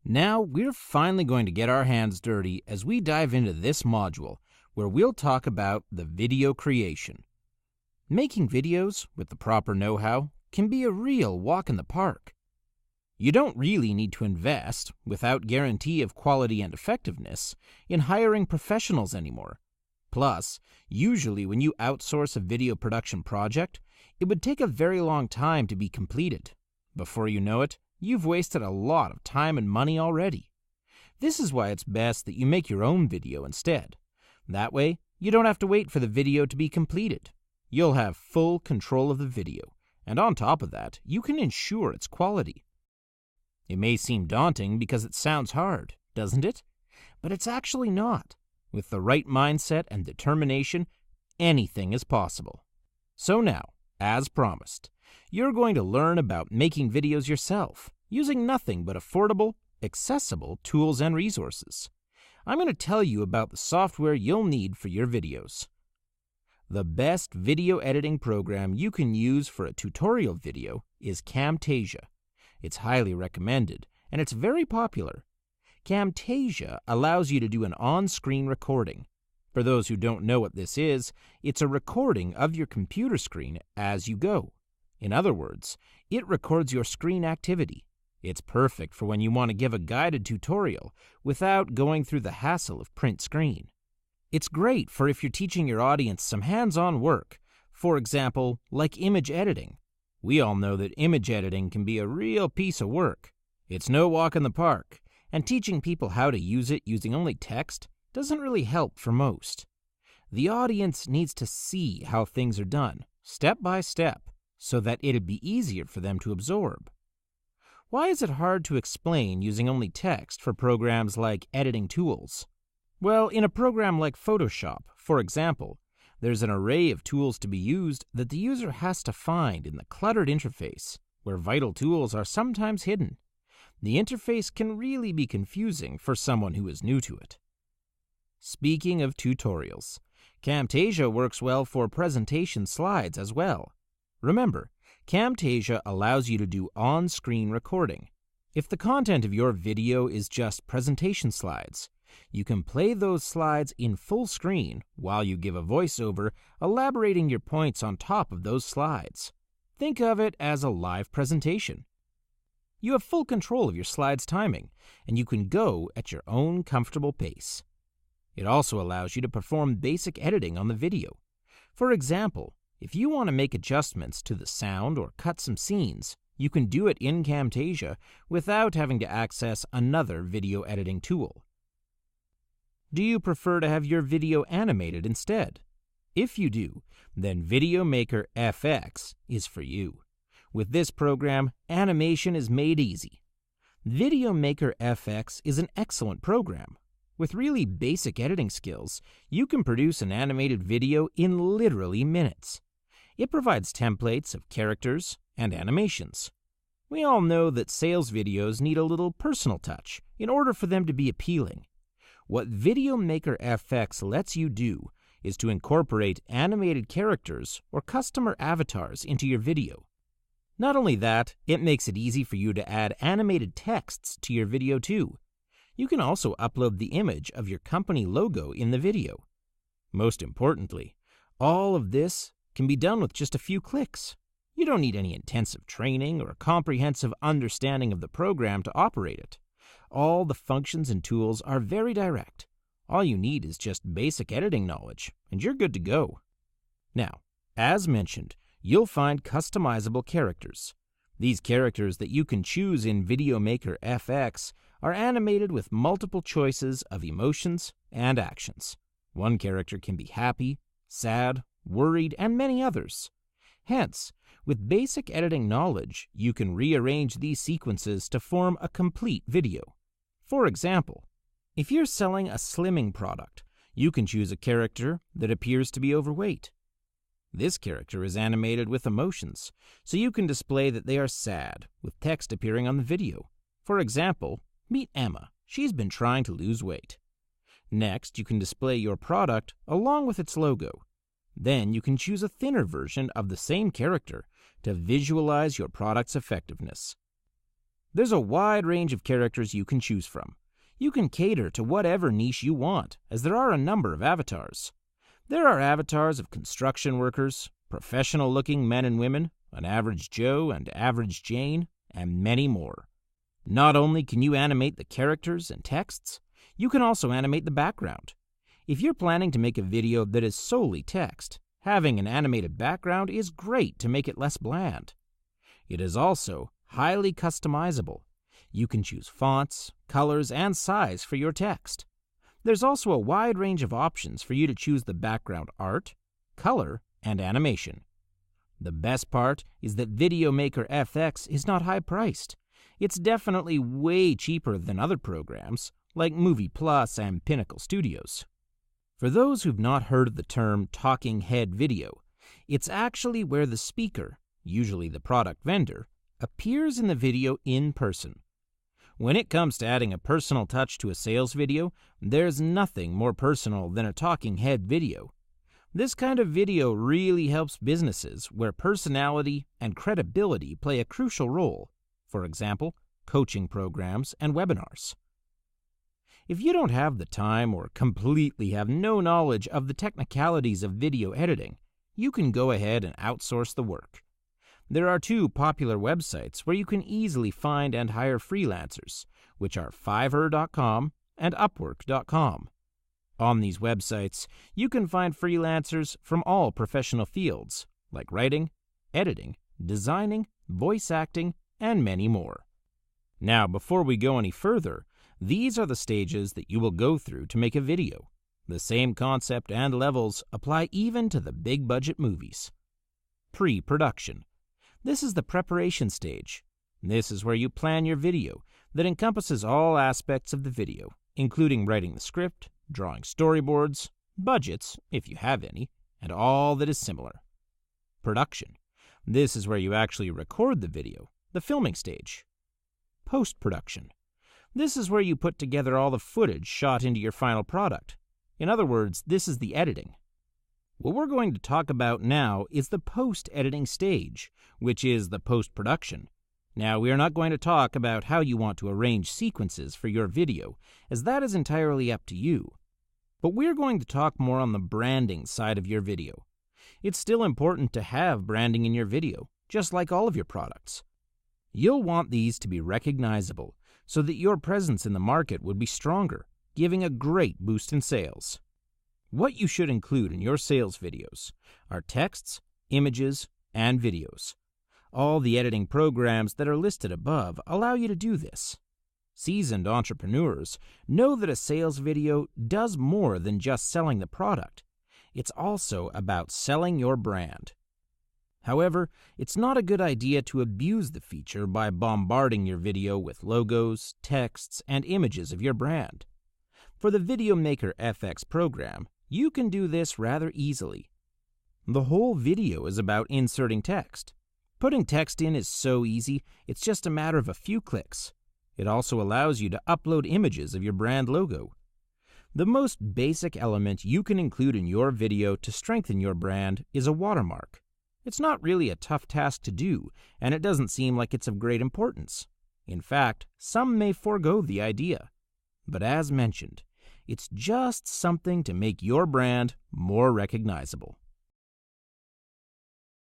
Now we're finally going to get our hands dirty as we dive into this module where we'll talk about the video creation. Making videos with the proper know-how can be a real walk in the park. You don't really need to invest, without guarantee of quality and effectiveness, in hiring professionals anymore. Plus, usually when you outsource a video production project, it would take a very long time to be completed. Before you know it, you've wasted a lot of time and money already. This is why it's best that you make your own video instead. That way, you don't have to wait for the video to be completed. You'll have full control of the video, and on top of that, you can ensure its quality. It may seem daunting because it sounds hard, doesn't it? But it's actually not. With the right mindset and determination, anything is possible. So now, as promised, you're going to learn about making videos yourself, using nothing but affordable, accessible tools and resources. I'm going to tell you about the software you'll need for your videos. The best video editing program you can use for a tutorial video is Camtasia. It's highly recommended, and it's very popular. Camtasia allows you to do an on-screen recording. For those who don't know what this is, it's a recording of your computer screen as you go. In other words, it records your screen activity. It's perfect for when you want to give a guided tutorial without going through the hassle of print screen. It's great for if you're teaching your audience some hands-on work, for example, like image editing. We all know that image editing can be a real piece of work. It's no walk in the park, and teaching people how to use it using only text doesn't really help for most. The audience needs to see how things are done, step by step, so that it'd be easier for them to absorb. Why is it hard to explain using only text for programs like editing tools? Well, in a program like Photoshop, for example, there's an array of tools to be used that the user has to find in the cluttered interface, where vital tools are sometimes hidden. The interface can really be confusing for someone who is new to it. Speaking of tutorials, Camtasia works well for presentation slides as well. Remember, Camtasia allows you to do on-screen recording. If the content of your video is just presentation slides, you can play those slides in full screen while you give a voiceover elaborating your points on top of those slides. Think of it as a live presentation. You have full control of your slides' timing, and you can go at your own comfortable pace. It also allows you to perform basic editing on the video. For example, if you want to make adjustments to the sound or cut some scenes, you can do it in Camtasia without having to access another video editing tool. Do you prefer to have your video animated instead? If you do, then Video Maker FX is for you. With this program, animation is made easy. Video Maker FX is an excellent program. With really basic editing skills, you can produce an animated video in literally minutes. It provides templates of characters and animations. We all know that sales videos need a little personal touch in order for them to be appealing. What Video Maker FX lets you do is to incorporate animated characters or customer avatars into your video. Not only that, it makes it easy for you to add animated texts to your video too. You can also upload the image of your company logo in the video. Most importantly, all of this can be done with just a few clicks. You don't need any intensive training or a comprehensive understanding of the program to operate it. All the functions and tools are very direct. All you need is just basic editing knowledge, and you're good to go. Now, as mentioned, you'll find customizable characters. These characters that you can choose in Video Maker FX are animated with multiple choices of emotions and actions. One character can be happy, sad, worried, and many others. Hence, with basic editing knowledge, you can rearrange these sequences to form a complete video. For example, if you're selling a slimming product, you can choose a character that appears to be overweight. This character is animated with emotions, so you can display that they are sad, with text appearing on the video. For example, meet Emma. She's been trying to lose weight. Next, you can display your product along with its logo. Then you can choose a thinner version of the same character to visualize your product's effectiveness. There's a wide range of characters you can choose from. You can cater to whatever niche you want, as there are a number of avatars. There are avatars of construction workers, professional-looking men and women, an average Joe and average Jane, and many more. Not only can you animate the characters and texts, you can also animate the background. If you're planning to make a video that is solely text, having an animated background is great to make it less bland. It is also highly customizable. You can choose fonts, colors, and size for your text. There's also a wide range of options for you to choose the background art, color, and animation. The best part is that Video Maker FX is not high-priced. It's definitely way cheaper than other programs, like Movie Plus and Pinnacle Studios. For those who've not heard of the term talking head video, it's actually where the speaker, usually the product vendor, appears in the video in person. When it comes to adding a personal touch to a sales video, there's nothing more personal than a talking head video. This kind of video really helps businesses where personality and credibility play a crucial role, for example, coaching programs and webinars. If you don't have the time or completely have no knowledge of the technicalities of video editing, you can go ahead and outsource the work. There are two popular websites where you can easily find and hire freelancers, which are Fiverr.com and Upwork.com. On these websites, you can find freelancers from all professional fields, like writing, editing, designing, voice acting, and many more. Now, before we go any further, these are the stages that you will go through to make a video. The same concept and levels apply even to the big-budget movies. Pre-production. This is the preparation stage. This is where you plan your video that encompasses all aspects of the video, including writing the script, drawing storyboards, budgets, if you have any, and all that is similar. Production. This is where you actually record the video, the filming stage. Post-production. This is where you put together all the footage shot into your final product. In other words, this is the editing. What we're going to talk about now is the post-editing stage, which is the post-production. Now, we are not going to talk about how you want to arrange sequences for your video, as that is entirely up to you. But we're going to talk more on the branding side of your video. It's still important to have branding in your video, just like all of your products. You'll want these to be recognizable, so that your presence in the market would be stronger, giving a great boost in sales. What you should include in your sales videos are texts, images, and videos. All the editing programs that are listed above allow you to do this. Seasoned entrepreneurs know that a sales video does more than just selling the product. It's also about selling your brand. However, it's not a good idea to abuse the feature by bombarding your video with logos, texts, and images of your brand. For the Video Maker FX program, you can do this rather easily. The whole video is about inserting text. Putting text in is so easy, it's just a matter of a few clicks. It also allows you to upload images of your brand logo. The most basic element you can include in your video to strengthen your brand is a watermark. It's not really a tough task to do, and it doesn't seem like it's of great importance. In fact, some may forego the idea. But as mentioned, it's just something to make your brand more recognizable.